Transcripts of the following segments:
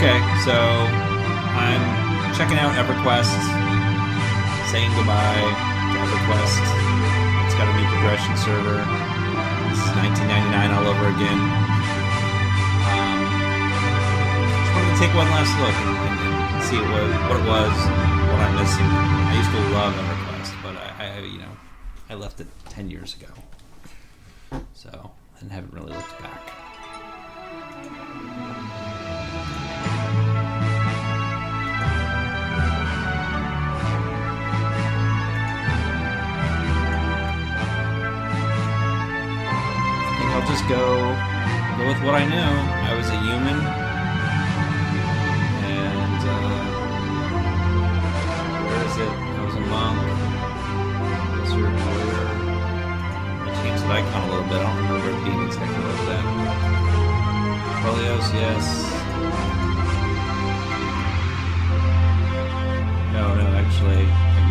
Okay, so I'm checking out Everquest, saying goodbye to Everquest. It's got a new progression server. This is 1999 all over again. Just wanted to take one last look and see what it was, what I'm missing. I used to love Everquest, but I left it 10 years ago, so and haven't really looked back. I'll just go with what I know. I was a human, and where is it? I was a monk. Wizard, warrior. I changed the icon a little bit. I don't remember it being exactly like that. Helios, yes. No, actually,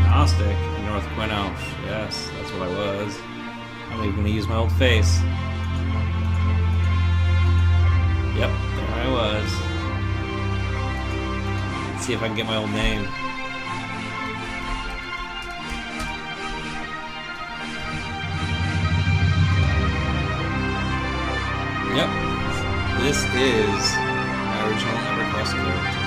agnostic. North Quinosh, yes, that's what I was. I'm even going to use my old face. Yep, there I was. Let's see if I can get my old name. Yep, this is my original Everquest character.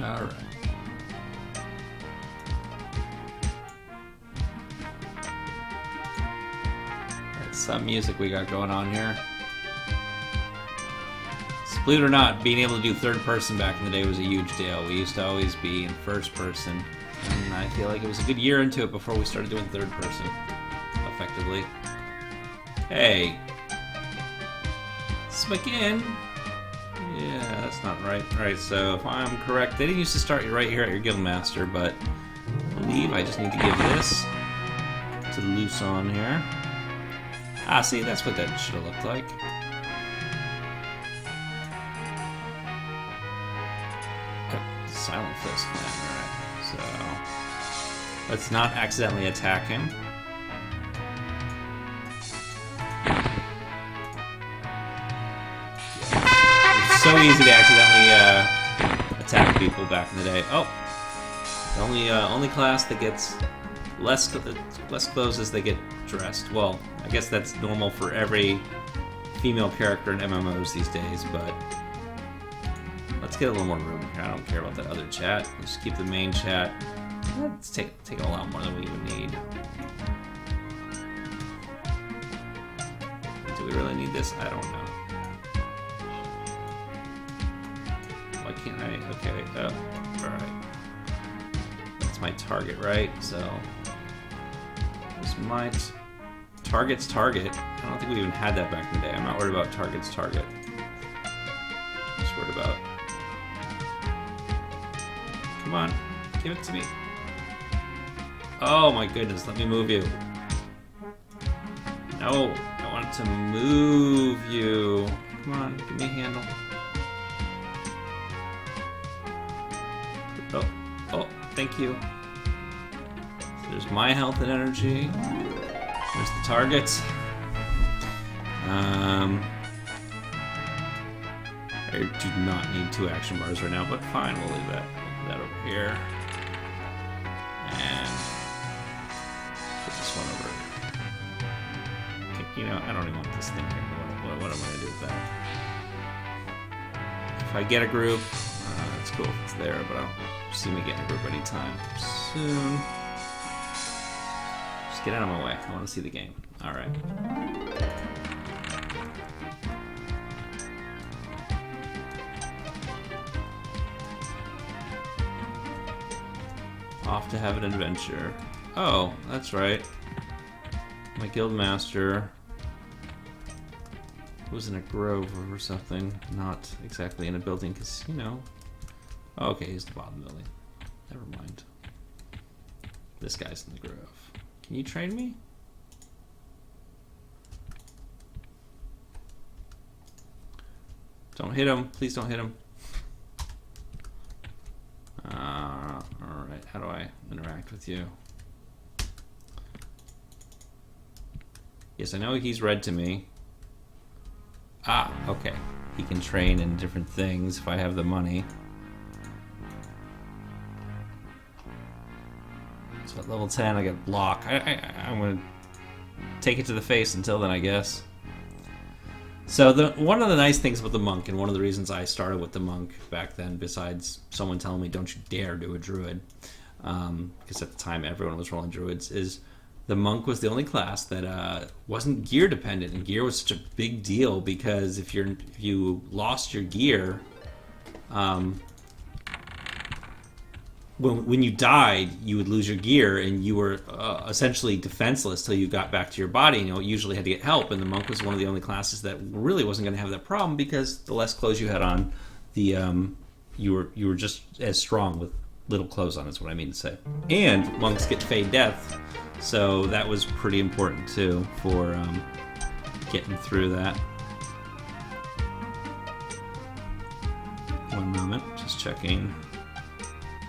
All right. That's some music we got going on here. So believe it or not, being able to do third person back in the day was a huge deal. We used to always be in first person, and I feel like it was a good year into it before we started doing third person effectively. Hey, again. Yeah, that's not right. Alright, so if I'm correct, they didn't used to start you right here at your guildmaster, but I believe I just need to give this to loose on here. Ah, see, that's what that should have looked like. Silent fist, man. Alright, so let's not accidentally attack him. So easy to accidentally attack people back in the day. Oh, the only class that gets less clothes as they get dressed. Well, I guess that's normal for every female character in MMOs these days. But let's get a little more room here. I don't care about that other chat. Let's just keep the main chat. Let's take a lot more than we even need. Do we really need this? I don't know. Why can't I? Okay, oh, alright. That's my target, right? So, this my target's target. I don't think we even had that back in the day. I'm not worried about target's target. I'm just worried about... Come on, give it to me. Oh my goodness, let me move you. No, I want to move you. Come on, give me a handle. Oh, thank you. So there's my health and energy. There's the targets. I do not need 2 action bars right now, but fine, we'll leave that over here. And put this one over. You know, I don't even want this thing here. What am I going to do with that? If I get a group, it's cool if it's there, but I don't see me getting a group anytime soon. Just get out of my way. I want to see the game. Alright. Off to have an adventure. Oh, that's right. My guild master was in a grove or something. Not exactly in a building, because, you know... Oh, okay, he's the bottom building. Never mind. This guy's in the grove. Can you train me? Don't hit him. Please don't hit him. Alright, how do I interact with you? Yes, I know he's red to me. Ah, okay. He can train in different things if I have the money. So at level 10, I get block. I'm going to take it to the face until then, I guess. So one of the nice things about the monk, and one of the reasons I started with the monk back then, besides someone telling me don't you dare do a druid, because at the time everyone was rolling druids, is the monk was the only class that wasn't gear dependent, and gear was such a big deal because if you lost your gear, when you died, you would lose your gear, and you were essentially defenseless till you got back to your body. You usually had to get help, and the monk was one of the only classes that really wasn't going to have that problem because the less clothes you had on, you were just as strong with little clothes on. Is what I mean to say. And monks get fade death, so that was pretty important too for getting through that. One moment, just checking.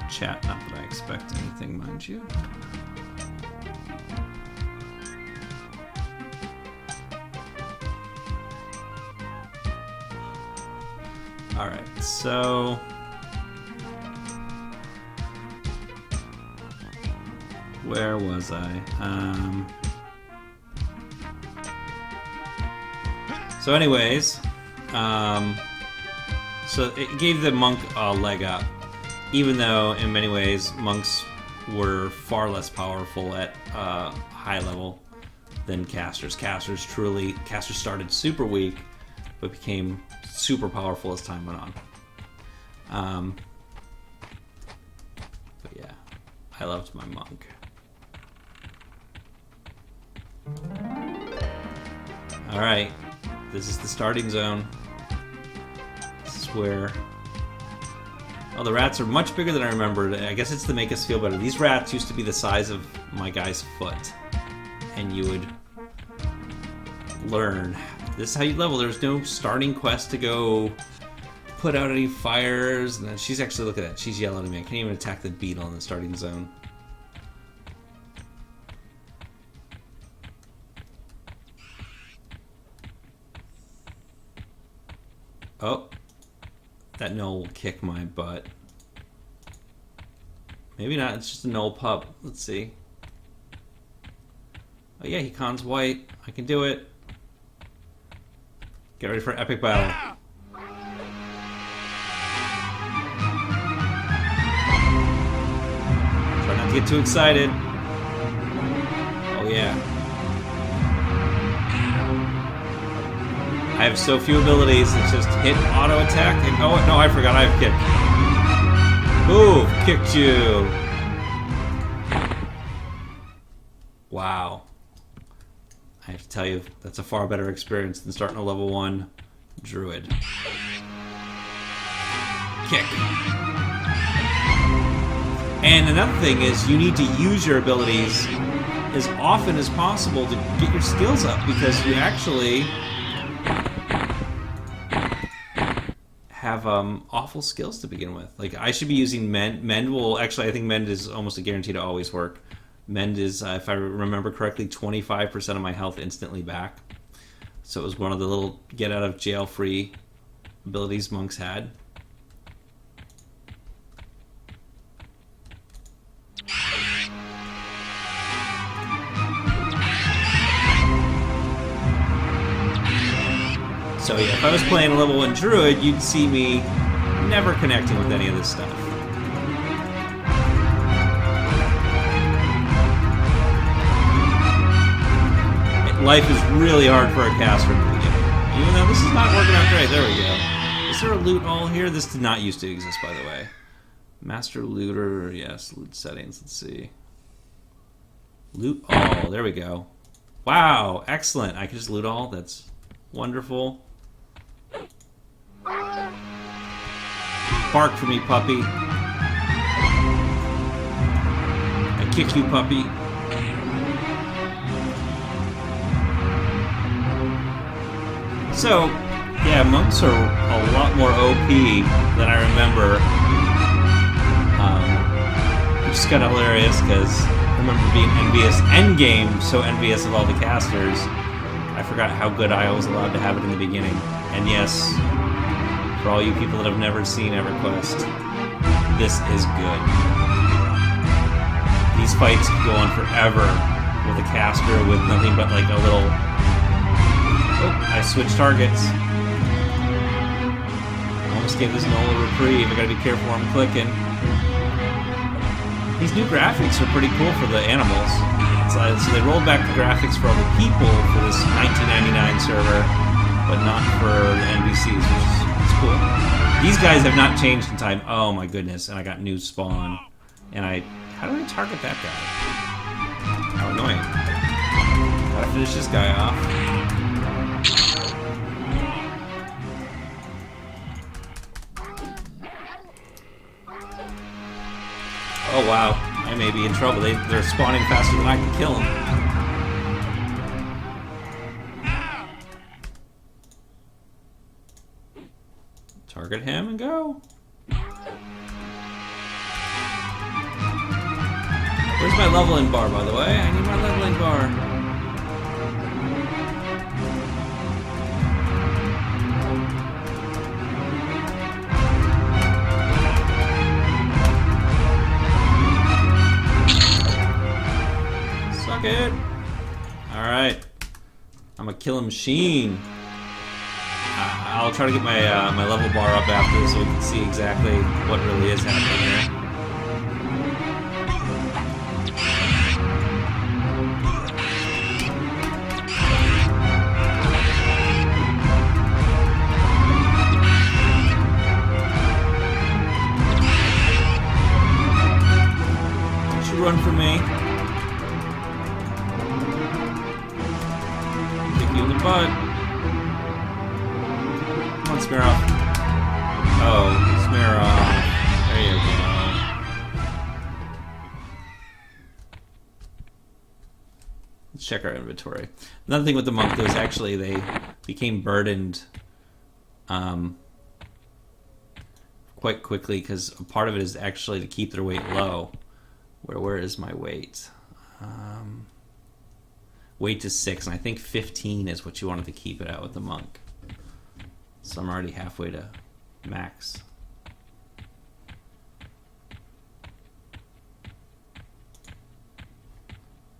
Chat, not that I expect anything, mind you. Alright, so... where was I? So anyways, so it gave the monk a leg up. Even though, in many ways, monks were far less powerful at high level than casters. Casters started super weak, but became super powerful as time went on. But yeah, I loved my monk. Alright, this is the starting zone. This is where... Oh, the rats are much bigger than I remembered. I guess it's to make us feel better. These rats used to be the size of my guy's foot. And you would learn. This is how you level. There's no starting quest to go put out any fires. And she's actually, look at that. She's yelling at me. I can't even attack the beetle in the starting zone. Oh. That gnoll will kick my butt. Maybe not, it's just a gnoll pup. Let's see. Oh yeah, he cons white. I can do it. Get ready for an epic battle. Try not to get too excited. Oh yeah. I have so few abilities, it's just hit, auto attack, and oh no, I forgot I have kick. Ooh, kicked you. Wow. I have to tell you, that's a far better experience than starting a level 1 druid. Kick. And another thing is you need to use your abilities as often as possible to get your skills up because you actually have awful skills to begin with. Like, I should be using Mend. Mend will actually, I think Mend is almost a guarantee to always work. Mend is, if I remember correctly, 25% of my health instantly back. So it was one of the little get out of jail free abilities monks had. So yeah, if I was playing a level 1 druid, you'd see me never connecting with any of this stuff. Life is really hard for a caster in the beginning. Even though this is not working out great. There we go. Is there a loot all here? This did not used to exist, by the way. Master looter, yes, loot settings, let's see. Loot all, there we go. Wow, excellent. I can just loot all, that's wonderful. Bark for me, puppy. I kick you, puppy. So, yeah, monks are a lot more OP than I remember. Which is kind of hilarious because I remember being envious, endgame, so envious of all the casters. I forgot how good I was allowed to have it in the beginning. And yes, for all you people that have never seen Everquest, this is good. These fights could go on forever with a caster with nothing but like a little... Oh, I switched targets. Almost gave this Nola a reprieve. I gotta be careful where I'm clicking. These new graphics are pretty cool for the animals. So they rolled back the graphics for all the people for this 1999 server, but not for the NPCs, which is cool. These guys have not changed in time. Oh my goodness, and I got new spawn. And how do I target that guy? How annoying. Gotta finish this guy off. Oh wow, I may be in trouble. They're spawning faster than I can kill them. Target him and go. Where's my leveling bar, by the way? I need my leveling bar. Good. All right, I'm a killing machine. I'll try to get my my level bar up after this so we can see exactly what really is happening here. Don't you run from me. In the butt. Come on, Smirnoff. Oh, Smirnoff. There you go. Let's check our inventory. Another thing with the monk, though, is actually they became burdened quite quickly because part of it is actually to keep their weight low. Where is my weight? Weight is 6, and I think 15 is what you wanted to keep it at with the monk. So I'm already halfway to max.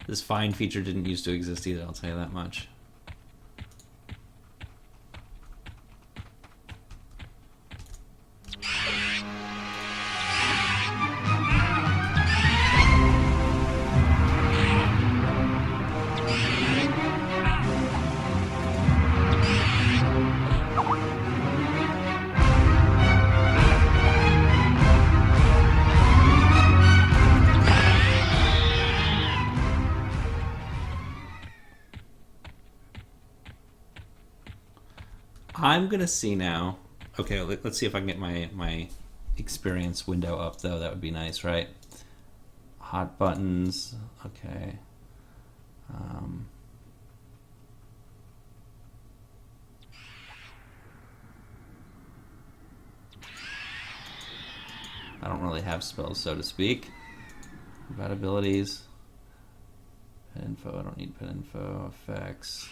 This find feature didn't used to exist either, I'll tell you that much. I'm gonna see now. Okay, let's see if I can get my experience window up though. That would be nice, right? Hot buttons. Okay. I don't really have spells, so to speak. About abilities. Pet info. I don't need pet info. Effects.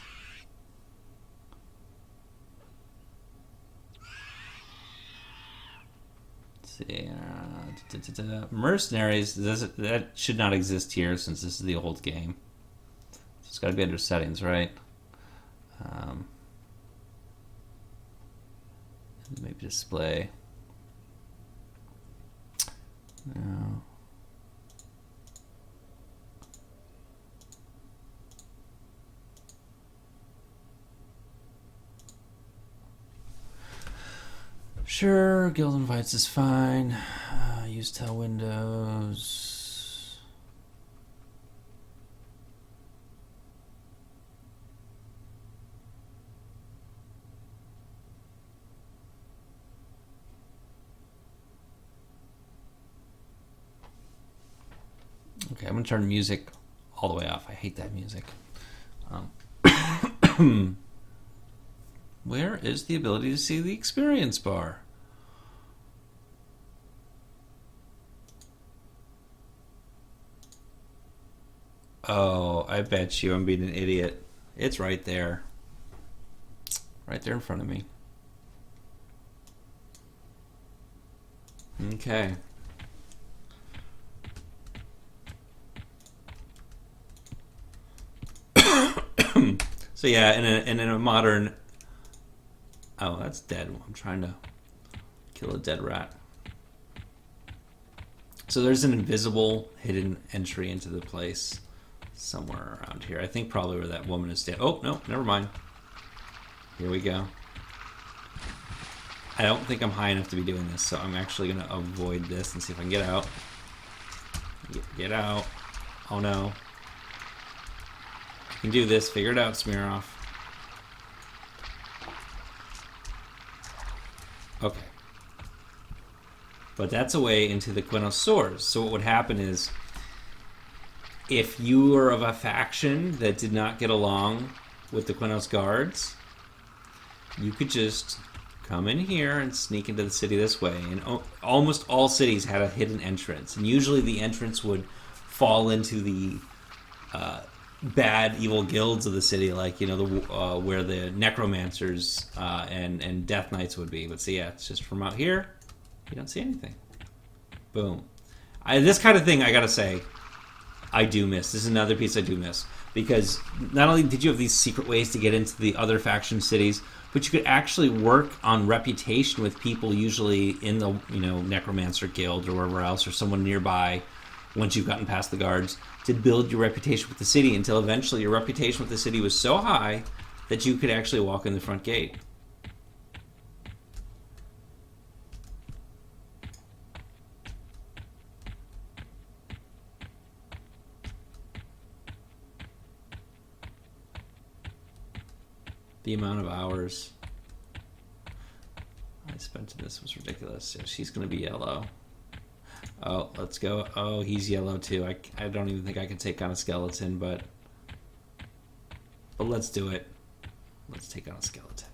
See, mercenaries, that should not exist here since this is the old game. So it's got to be under settings, right? Maybe display. No. Sure, guild invites is fine. use tail windows. Okay, I'm gonna turn music all the way off. I hate that music. Where is the ability to see the experience bar? Oh, I bet you I'm being an idiot. It's right there. Right there in front of me. Okay. So yeah, in a modern... Oh, that's dead. I'm trying to kill a dead rat. So there's an invisible hidden entry into the place somewhere around here. I think probably where that woman is standing. Oh, no, never mind. Here we go. I don't think I'm high enough to be doing this, so I'm actually going to avoid this and see if I can get out. Get out. Oh, no. I can do this. Figure it out, Smearoff. Okay. But that's a way into the Quenos Sores. So what would happen is, if you were of a faction that did not get along with the Quenos guards, you could just come in here and sneak into the city this way. And almost all cities had a hidden entrance. And usually the entrance would fall into the bad, evil guilds of the city, like, you know, where the necromancers and death knights would be. But see, yeah, it's just from out here, you don't see anything. Boom. This kind of thing, I gotta say, I do miss. This is another piece I do miss. Because not only did you have these secret ways to get into the other faction cities, but you could actually work on reputation with people usually in the, you know, necromancer guild or wherever else, or someone nearby, once you've gotten past the guards, to build your reputation with the city until eventually your reputation with the city was so high that you could actually walk in the front gate. The amount of hours I spent in this was ridiculous. So she's going to be yellow. Oh, let's go. Oh, he's yellow too. I don't even think I can take on a skeleton, but let's do it. Let's take on a skeleton.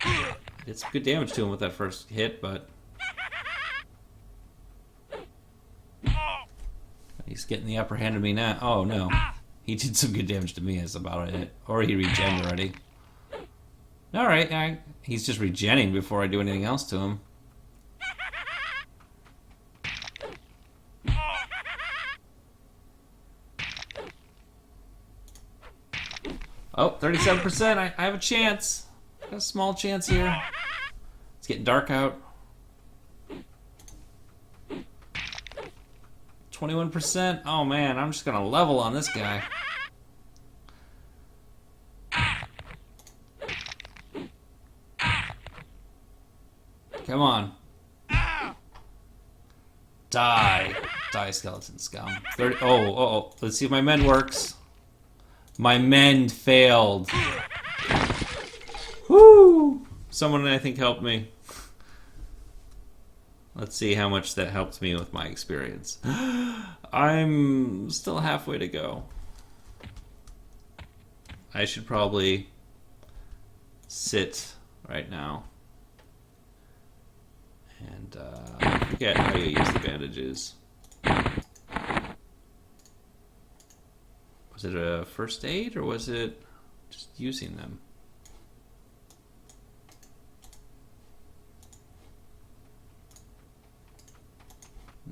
I did some good damage to him with that first hit, but he's getting the upper hand of me now. Oh no. He did some good damage to me, is about it. Or he regened already. Alright, he's just regenning before I do anything else to him. Oh, 37%. I have a chance. I got a small chance here. It's getting dark out. 21%. Oh man, I'm just gonna level on this guy. Come on. Die. Die, skeleton scum. 30. Oh. Let's see if my mend works. My mend failed. Woo! Someone, I think, helped me. Let's see how much that helped me with my experience. I'm still halfway to go. I should probably sit right now. And forget how you use the bandages. Was it a first aid or was it just using them?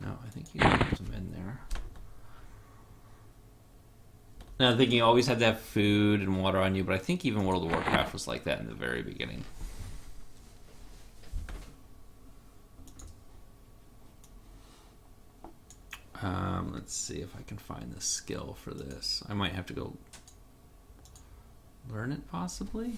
No, I think you put them in there. Now I'm thinking you always had to have food and water on you, but I think even World of Warcraft was like that in the very beginning. Let's see if I can find the skill for this. I might have to go learn it, possibly.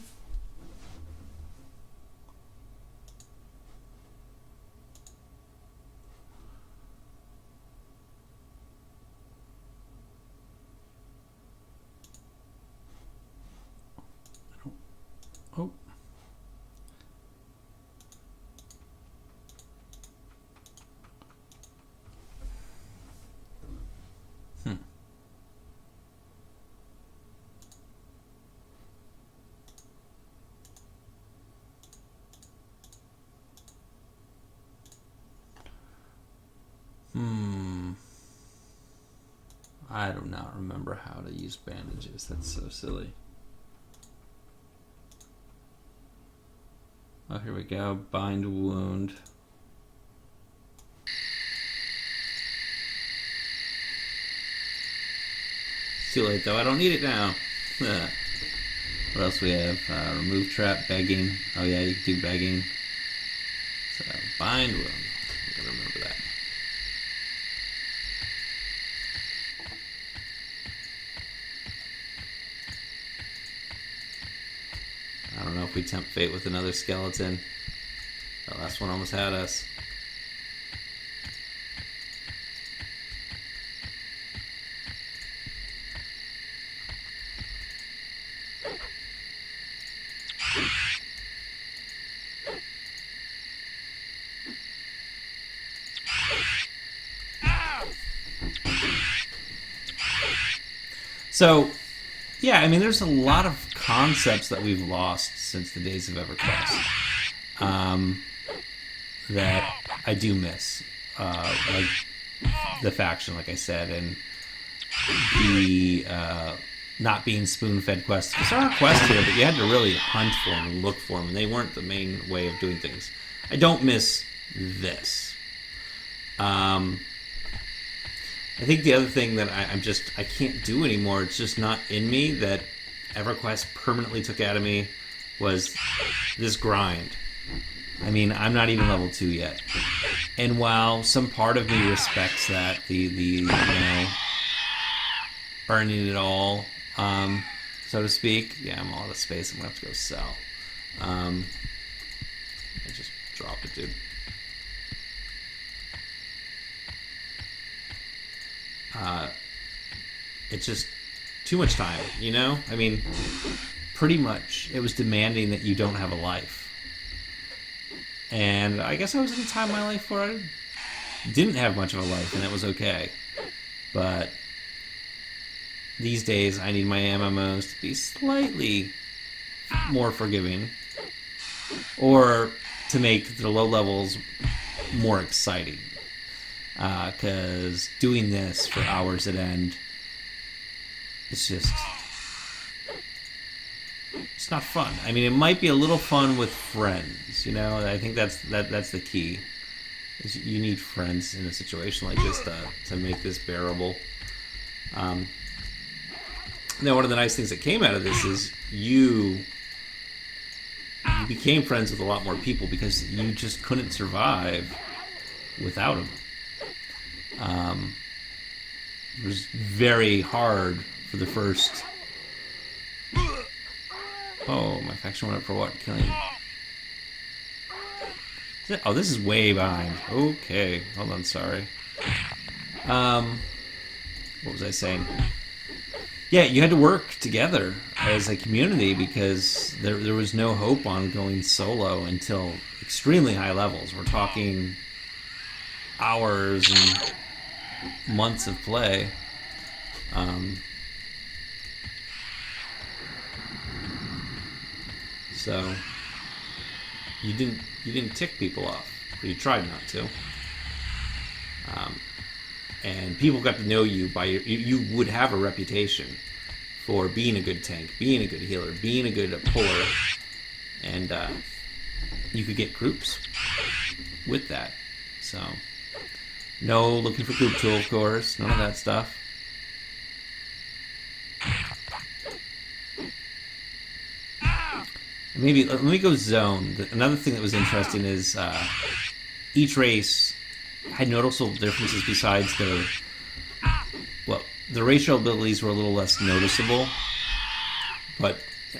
I do not remember how to use bandages. That's so silly. Oh, here we go. Bind wound. It's too late, though. I don't need it now. What else we have? Remove trap, begging. Oh, yeah, you can do begging. So, bind wound. I'm going to remember that. I don't know if we tempt fate with another skeleton. That last one almost had us. So, yeah, I mean, there's a lot of concepts that we've lost since the days of Everquest that I do miss. Like the faction, like I said, and the not being spoon-fed quests. Because there are quests here, but you had to really hunt for them and look for them, and they weren't the main way of doing things. I don't miss this. I think the other thing that I can't do anymore, it's just not in me, that EverQuest permanently took out of me, was this grind. I mean, I'm not even level 2 yet. And while some part of me respects that, the earning it all, so to speak, yeah, I'm all out of space, I'm going to have to go sell. I just drop it, dude. It's just too much time, you know? I mean, pretty much it was demanding that you don't have a life. And I guess I was in a time in my life where I didn't have much of a life, and it was okay. But these days, I need my MMOs to be slightly more forgiving, or to make the low levels more exciting. Because doing this for hours at end, it's not fun. I mean, it might be a little fun with friends, you know. I think that's the key. Is you need friends in a situation like this to make this bearable. Now, one of the nice things that came out of this is you became friends with a lot more people because you just couldn't survive without them. It was very hard for the first... Oh, my faction went up for what? Killing... Oh, this is way behind. Okay, hold on, sorry. What was I saying? Yeah, you had to work together as a community because there was no hope on going solo until extremely high levels. We're talking hours and months of play. So you didn't tick people off, or you tried not to. And people got to know you by you would have a reputation for being a good tank, being a good healer, being a good puller, and you could get groups with that. So no looking for group tool, of course, none of that stuff. Maybe let me go zone. Another thing that was interesting is each race had noticeable differences besides their... Well, the racial abilities were a little less noticeable, but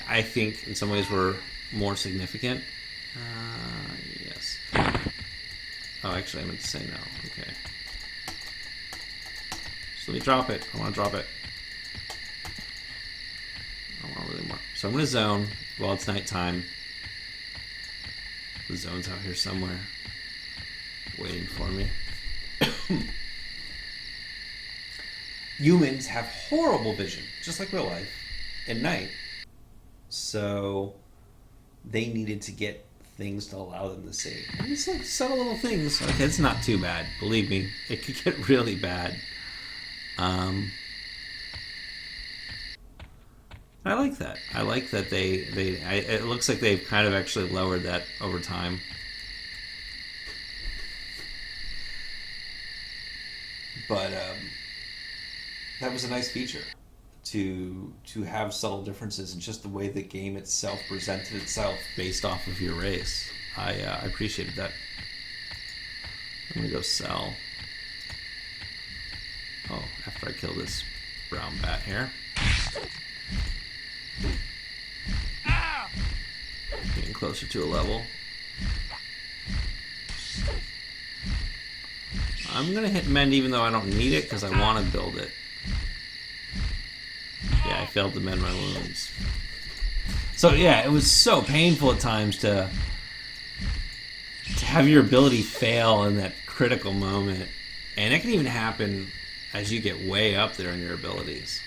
I think in some ways were more significant. Yes. Oh, actually, I meant to say no. Okay. So let me drop it. I want to drop it. I want really more. So I'm going to zone while it's nighttime. The zone's out here somewhere, waiting for me. Humans have horrible vision, just like real life, at night. So they needed to get things to allow them to see. And it's like subtle little things. Okay, it's not too bad. Believe me, it could get really bad. I like that. I like that it looks like they've kind of actually lowered that over time. But that was a nice feature to have subtle differences in just the way the game itself presented itself based off of your race. I appreciated that. I'm gonna go sell. Oh, after I kill this brown bat here. Getting closer to a level. I'm gonna hit mend even though I don't need it because I want to build it. Yeah, I failed to mend my wounds. So yeah, it was so painful at times to have your ability fail in that critical moment. And it can even happen as you get way up there in your abilities.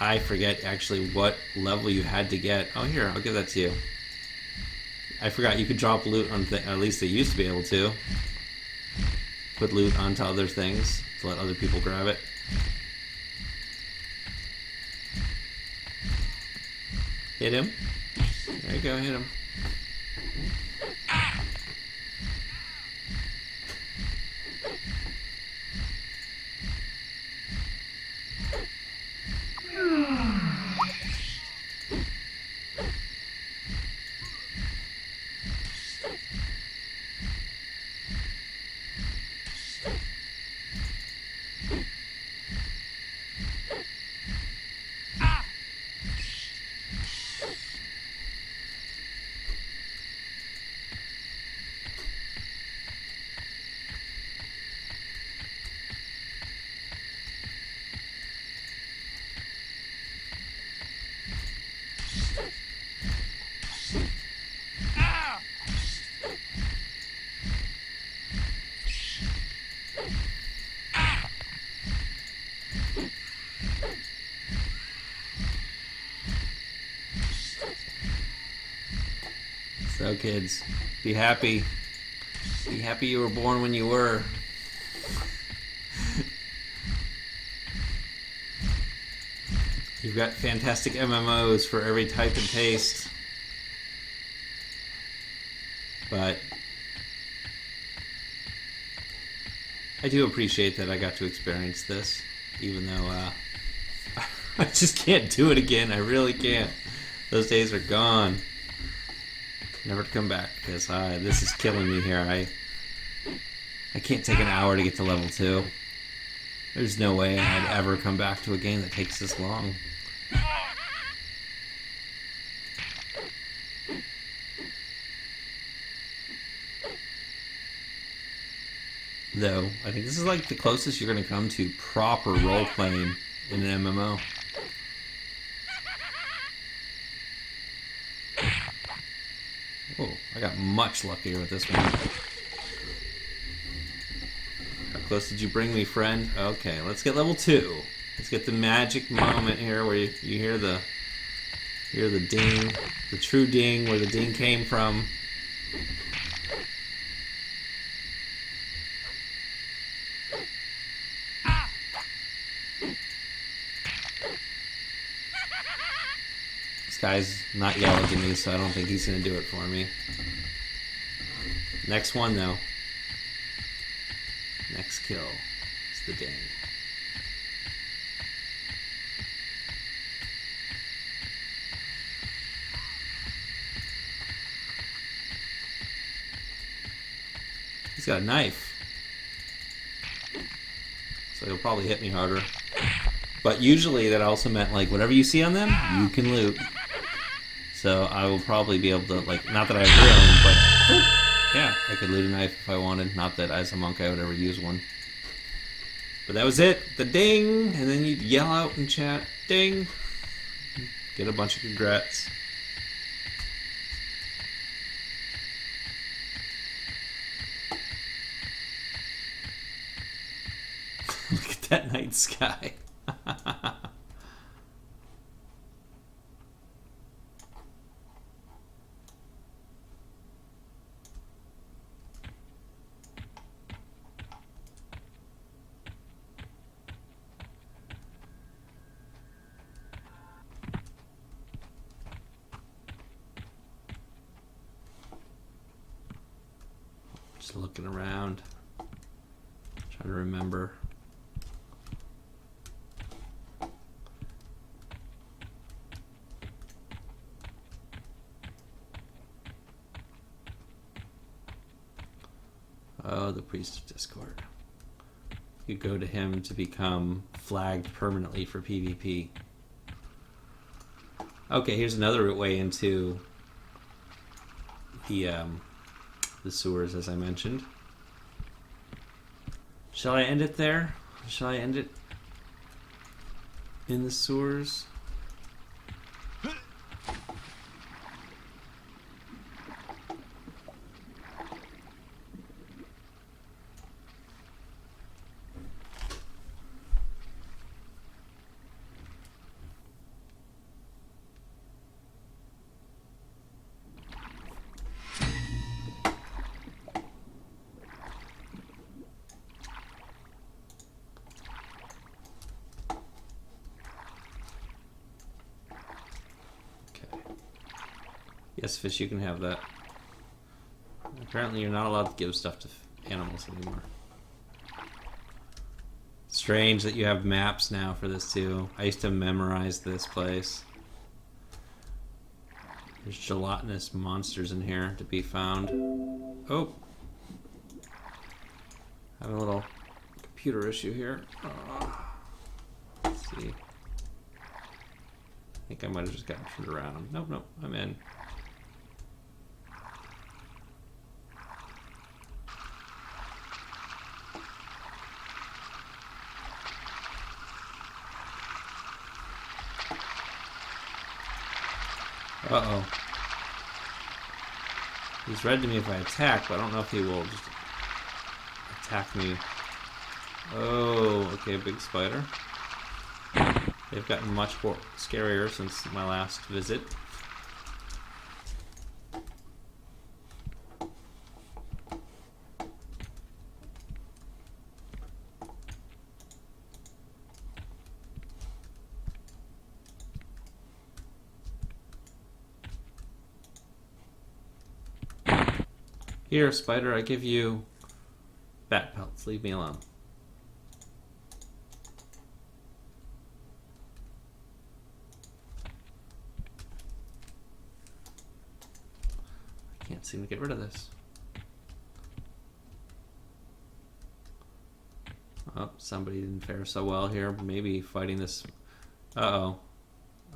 I forget actually what level you had to get. Oh, here, I'll give that to you. I forgot you could drop loot on at least they used to be able to. Put loot onto other things to let other people grab it. Hit him. There you go, hit him. So kids, be happy. Be happy you were born when you were. You've got fantastic MMOs for every type and taste. But I do appreciate that I got to experience this, even though I just can't do it again. I really can't. Those days are gone. Never to come back, because this is killing me here. I can't take an hour to get to level 2. There's no way I'd ever come back to a game that takes this long. Though, I think this is like the closest you're going to come to proper role-playing in an MMO. Oh, I got much luckier with this one. How close did you bring me, friend? Okay, let's get level 2. Let's get the magic moment here where you hear the ding, the true ding, where the ding came from. This guy's not yelling at me, so I don't think he's going to do it for me. Next one, though. Next kill is the ding. He's got a knife, so he'll probably hit me harder. But usually that also meant, like, whatever you see on them, you can loot. So I will probably be able to, like, not that I have room, but yeah, I could loot a knife if I wanted. Not that as a monk I would ever use one. But that was it, the ding, and then you'd yell out in chat, ding, get a bunch of congrats. Look at that night sky. looking around. Trying to remember. Oh, the Priest of Discord. You go to him to become flagged permanently for PvP. Okay, here's another way into the sewers, as I mentioned. Shall I end it there? Shall I end it in the sewers? Yes, fish, you can have that. Apparently you're not allowed to give stuff to animals anymore. Strange that you have maps now for this too. I used to memorize this place. There's gelatinous monsters in here to be found. Oh! Having a little computer issue here. Let's see. I think I might have just gotten turned around. Nope, nope, I'm in. Uh-oh. He's red to me if I attack, but I don't know if he will just attack me. Oh, okay, big spider. They've gotten much more scarier since my last visit. Here, spider, I give you bat pelts. Leave me alone. I can't seem to get rid of this. Oh, somebody didn't fare so well here. Maybe fighting this. Uh-oh.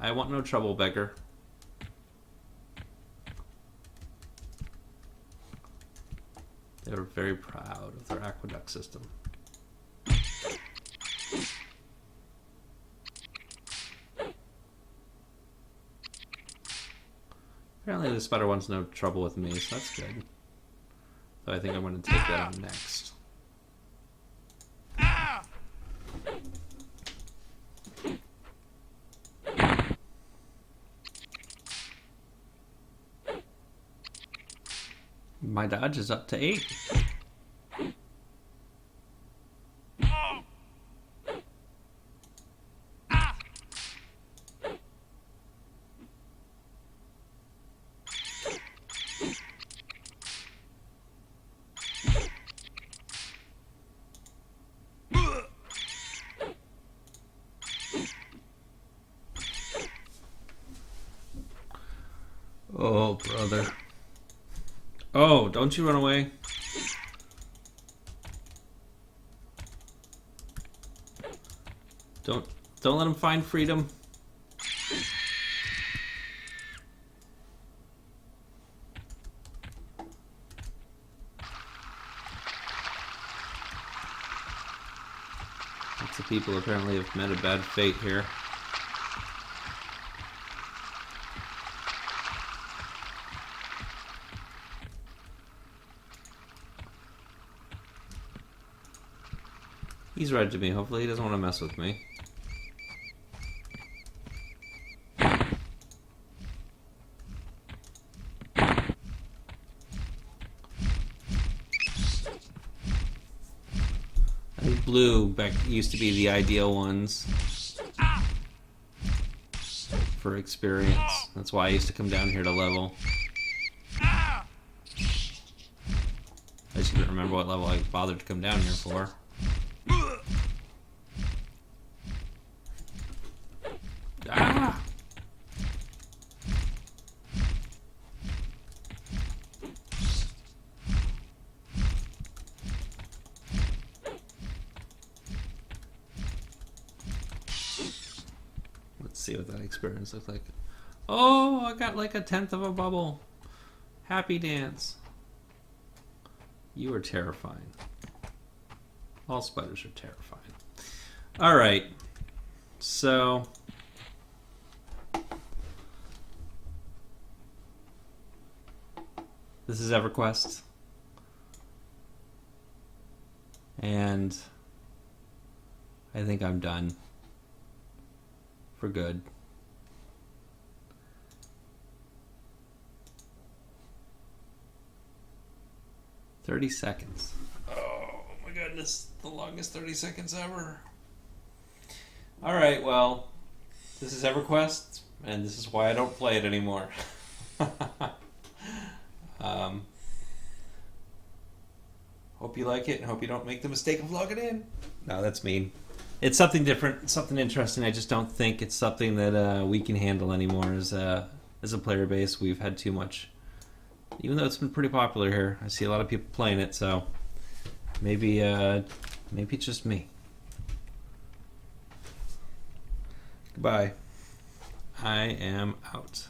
I want no trouble, beggar. They're very proud of their aqueduct system. Apparently the spider wants no trouble with me, so that's good. So I think I'm going to take that on next. My dodge is up to 8. Oh, brother. Oh, don't you run away. Don't let him find freedom. Lots of people apparently have met a bad fate here. He's red to me. Hopefully he doesn't want to mess with me. I think blue back used to be the ideal ones for experience. That's why I used to come down here to level. I just even remember what level I bothered to come down here for. Ah! Let's see what that experience looked like. Oh, I got like 1/10 of a bubble. Happy dance. You are terrifying. All spiders are terrifying. All right. So this is Everquest. And I think I'm done. For good. "30 seconds. Oh my goodness, the longest 30 seconds ever. Alright, well, this is EverQuest, and this is why I don't play it anymore. Hope you like it, and hope you don't make the mistake of logging in. No, that's mean. It's something different, something interesting. I just don't think it's something that we can handle anymore as a player base. We've had too much. Even though it's been pretty popular here, I see a lot of people playing it, so maybe it's just me. Goodbye. I am out.